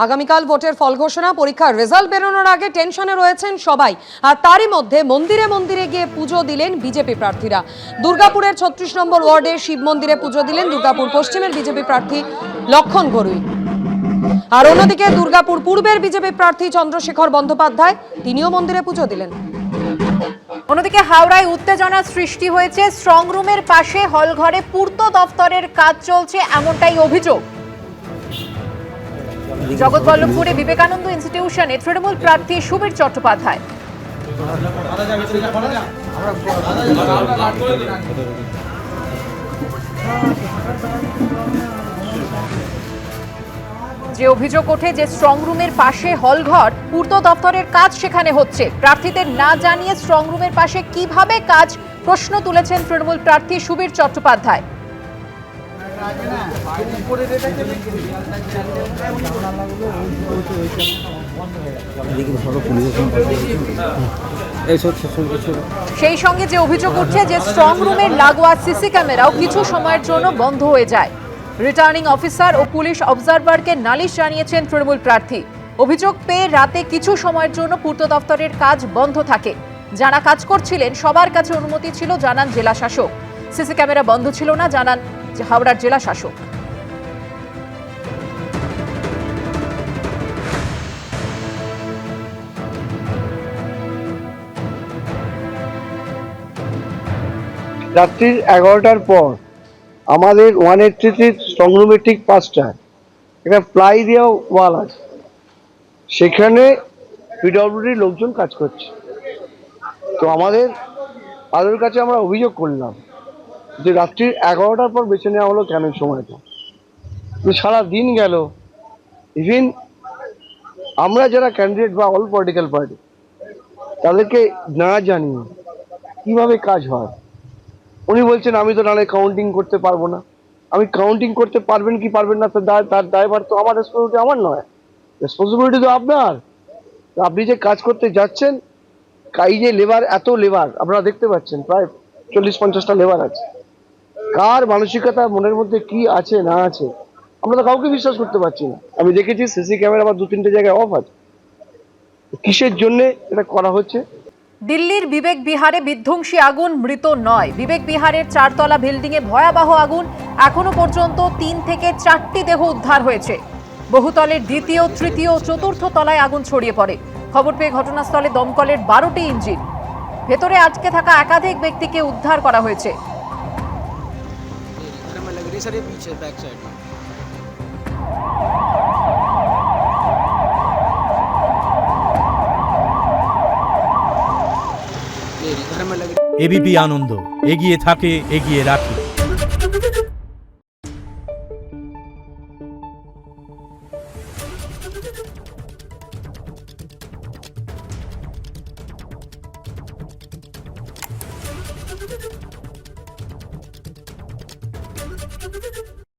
আগামীকাল ভোটের ফল ঘোষণা, পরীক্ষার রেজাল্ট বেরোনোর আগে টেনশনে রয়েছেন সবাই। আর তারই মধ্যে মন্দিরে মন্দিরে গিয়ে পুজো দিলেন বিজেপি প্রার্থীরা। দুর্গাপুরের ৩৬ নম্বর ওয়ার্ডে শিব মন্দিরে পুজো দিলেন দুর্গাপুর পশ্চিমের বিজেপি প্রার্থী লক্ষণ ঘরুই। আর অন্যদিকে দুর্গাপুর পূর্বের বিজেপি প্রার্থী চন্দ্রশেখর বন্দ্যোপাধ্যায়, তিনিও মন্দিরে পুজো দিলেন। অন্যদিকে হাওড়ায় উত্তেজনা সৃষ্টি হয়েছে। স্ট্রং রুমের পাশে হলঘরে পূর্ত দফতরের কাজ চলছে, এমনটাই অভিযোগ। জগৎবল্লভপুরে বিবেকানন্দ ইনস্টিটিউশনে তৃণমূল প্রার্থী সুবীর চট্টোপাধ্যায়। যে অভিযোগ ওঠে যে স্ট্রং রুমের পাশে হলঘর, পূর্ত দপ্তরের কাজ সেখানে হচ্ছে। প্রার্থীদের না জানিয়ে স্ট্রং রুমের পাশে কিভাবে কাজ, প্রশ্ন তুলেছেন তৃণমূল প্রার্থী সুবীর চট্টোপাধ্যায়। সেই সঙ্গে যে অভিযোগ উঠছে যে স্ট্রং রুমের লাগোয়া সিসি ক্যামেরাও কিছু সময়ের জন্য বন্ধ হয়ে যায়। রিটার্নিং অফিসার ও পুলিশ অবজারভারকে নালিশ জানিয়েছেন তৃণমূল প্রার্থী। অভিযোগ পেয়ে রাতে কিছু সময়ের জন্য পূর্ত দফতরের কাজ বন্ধ থাকে। যারা কাজ করছিলেন সবার কাছে অনুমতি ছিল, জানান জেলা শাসক। সিসি ক্যামেরা বন্ধ ছিল না, জানান হাওড়ার জেলা শাসক। রাত্রি 11টার পর আমাদের 183 স্ট্রং রুমের ঠিক পাঁচটায় একটা প্লাই দেওয়া ওয়াল আছে, সেখানে পিডব্লিউডির লোকজন কাজ করছে। তো তাদের কাছে আমরা অভিযোগ করলাম যে রাত্রি 11টার পর বেছে নেওয়া হলো কেন সময়টা। সারা দিন গেল, ইভিন আমরা যারা ক্যান্ডিডেট বা অল পলিটিক্যাল পার্টি তাদেরকে না জানিয়ে কিভাবে কাজ হয়। উনি বলছেন আমি তো নাহলে কাউন্টিং করতে পারবো না। আমি কাউন্টিং করতে পারবেন কি পারবেন না তার দায়ভার তো আমার, রেসপন্সিবিলিটি আমার নয়, রেসপন্সিবিলিটি তো আপনার। আপনি যে কাজ করতে যাচ্ছেন, এই যে লেবার, এত লেবার আপনারা দেখতে পাচ্ছেন, প্রায় 40-50টা লেবার আছে। কার মানসিকতা মনের মধ্যে কি আছে না আছে আমরা তো কাউকে বিশ্বাস করতে পারছি না। আমি দেখেছি সিসি ক্যামেরা আবার 2-3টে জায়গায় অফ আছে। কিসের জন্য এটা করা হচ্ছে? দিল্লির বিবেক বিহারে বিধ্বংসী আগুন, মৃত নয়। বিবেক বিহারের 4তলা বিল্ডিংয়ে ভয়াবহ আগুন, এখনো পর্যন্ত 3 থেকে 4টি দেহ উদ্ধার হয়েছে। বহুতলের দ্বিতীয়, তৃতীয় ও চতুর্থ তলায় আগুন ছড়িয়ে পড়ে। খবর পেয়ে ঘটনাস্থলে দমকলের 12টি ইঞ্জিন। ভেতরে আটকে থাকা একাধিক ব্যক্তিকে উদ্ধার করা হয়েছে। এবিপি আনন্দ, এগিয়ে থাকে, এগিয়ে রাখে।